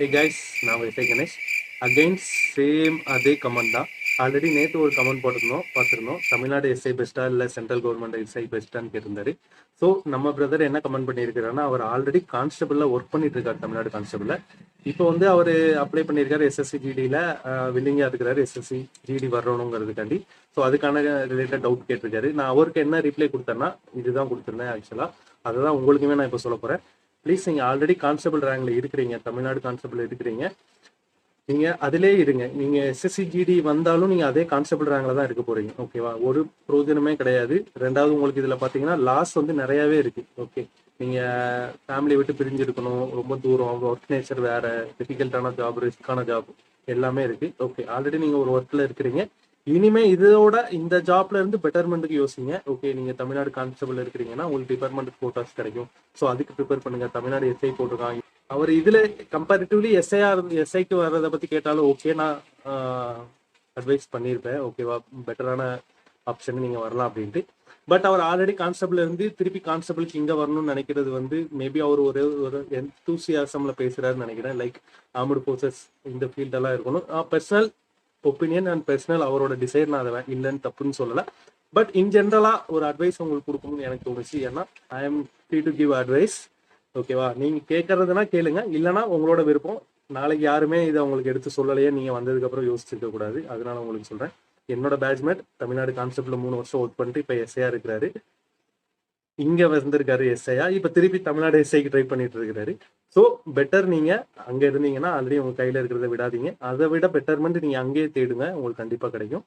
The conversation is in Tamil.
ஹே கைஸ், நான் எஸ்ஐ கணேஷ். அகைன்ஸ்ட் சேம் அதே கமெண்ட் தான். ஆல்ரெடி நேற்று ஒரு கமெண்ட் பார்த்துருந்தோம். தமிழ்நாடு எஸ்ஐ பெஸ்ட்டா இல்லை சென்ட்ரல் கவர்மெண்ட் எஸ்ஐ பெஸ்ட்டான்னு கேட்டிருந்தாரு. ஸோ நம்ம பிரதர் என்ன கமெண்ட் பண்ணியிருக்காருன்னா, அவர் ஆல்ரெடி கான்ஸ்டபிளில் ஒர்க் பண்ணிட்டு இருக்காரு தமிழ்நாடு கான்ஸ்டபிளில். இப்போ வந்து அவர் அப்ளை பண்ணியிருக்காரு எஸ்எஸ்சி ஜிடியில் வில்லிங்காக இருக்கிறாரு எஸ்எஸ்சி ஜிடி வரணுங்கிறதுக்காண்டி. ஸோ அதுக்கான ரிலேட்டட் டவுட் கேட்டிருக்காரு. நான் அவருக்கு என்ன ரிப்ளை கொடுத்தேன்னா இதுதான் கொடுத்துருந்தேன் ஆக்சுவலாக. அதை தான் உங்களுக்குமே நான் இப்போ சொல்ல போகிறேன். ப்ளீஸ், நீங்கள் ஆல்ரெடி கான்ஸ்டபிள் ரேங்க்ல இருக்கிறீங்க, தமிழ்நாடு கான்ஸ்டபிள் இருக்கிறீங்க, நீங்கள் அதிலே இருங்க. நீங்கள் எஸ்எஸ்சி ஜிடி வந்தாலும் நீங்கள் அதே கான்ஸ்டபிள் ரேங்க்ல தான் இருக்க போறீங்க. ஓகேவா? ஒரு பிரயோஜனமே கிடையாது. ரெண்டாவது, உங்களுக்கு இதில் பார்த்தீங்கன்னா லாஸ் வந்து நிறையாவே இருக்கு. ஓகே, நீங்கள் ஃபேமிலியை விட்டு பிரிஞ்சு இருக்கணும், ரொம்ப தூரம், ஒர்க் நேச்சர் வேற, டிஃபிகல்ட்டான ஜாப், ரிஸ்க்கான ஜாப் எல்லாமே இருக்கு. ஓகே, ஆல்ரெடி நீங்கள் ஒரு ஒர்க்கில் இருக்கிறீங்க. இனிமே இதோட இந்த ஜாப்ல இருந்து பெட்டர்மெண்ட்டுக்கு யோசிங்க. ஓகே, நீங்க தமிழ்நாடு கான்ஸ்டபிள் இருக்கிறீங்கன்னா உங்களுக்கு டிபார்ட்மெண்ட் கோட்டாஸ் கிடைக்கும். ஸோ அதுக்கு ப்ரிப்பேர் பண்ணுங்க. தமிழ்நாடு எஸ்ஐ போட்டிருக்காங்க. அவர் இதுல கம்பேரிட்டிவ்லி எஸ்ஐக்கு வர்றதை பத்தி கேட்டாலும் ஓகே, நான் அட்வைஸ் பண்ணியிருப்பேன். ஓகேவா, பெட்டரான ஆப்ஷன் நீங்க வரலாம் அப்படின்ட்டு. பட் அவர் ஆல்ரெடி கான்ஸ்டபிள் இருந்து திருப்பி கான்ஸ்டபிளுக்கு இங்க வரணும்னு நினைக்கிறது வந்து மேபி அவர் ஒரு எந்தூசியாசம்ல பேசுறாருன்னு நினைக்கிறேன். லைக் ஆர்மடு ஃபோர்ஸஸ் இந்த ஃபீல்டெல்லாம் இருக்கணும். பர்சனல் ஒப்பீனியன் அண்ட் பர்சனல் அவரோட டிசைர், நான் அதை இல்லைன்னு தப்புன்னு சொல்லலை. பட் இன் ஜென்ரலா ஒரு அட்வைஸ் உங்களுக்கு கொடுக்கணும்னு எனக்கு தோணுச்சு. ஏன்னா I am free to give advice. ஓகேவா? நீங்க கேட்கறதுனா கேளுங்க, இல்லைன்னா உங்களோட விருப்பம். நாளைக்கு யாருமே இதை உங்களுக்கு எடுத்து சொல்லலையே, நீங்க வந்ததுக்கு அப்புறம் யோசிச்சிருக்க கூடாது. அதனால உங்களுக்கு சொல்றேன். என்னோட பேட்ச்மேட் தமிழ்நாடு கான்ஸ்டபிள் 3 வருஷம் ஒர்க் பண்ணிட்டு இப்ப எஸ்ஐயா இருக்கிறாரு. இங்க வந்திருக்காரு எஸ்ஐயா, இப்ப திருப்பி தமிழ்நாடு எஸ்ஐக்கு ட்ரை பண்ணிட்டு இருக்கிறாரு. ஸோ பெட்டர் நீங்க அங்க இருந்தீங்கன்னா ஆல்ரெடி உங்க கையில இருக்கிறத விடாதீங்க. அதை விட பெட்டர்மெண்ட் நீங்க அங்கேயே தேடுங்க, உங்களுக்கு கண்டிப்பா கிடைக்கும்.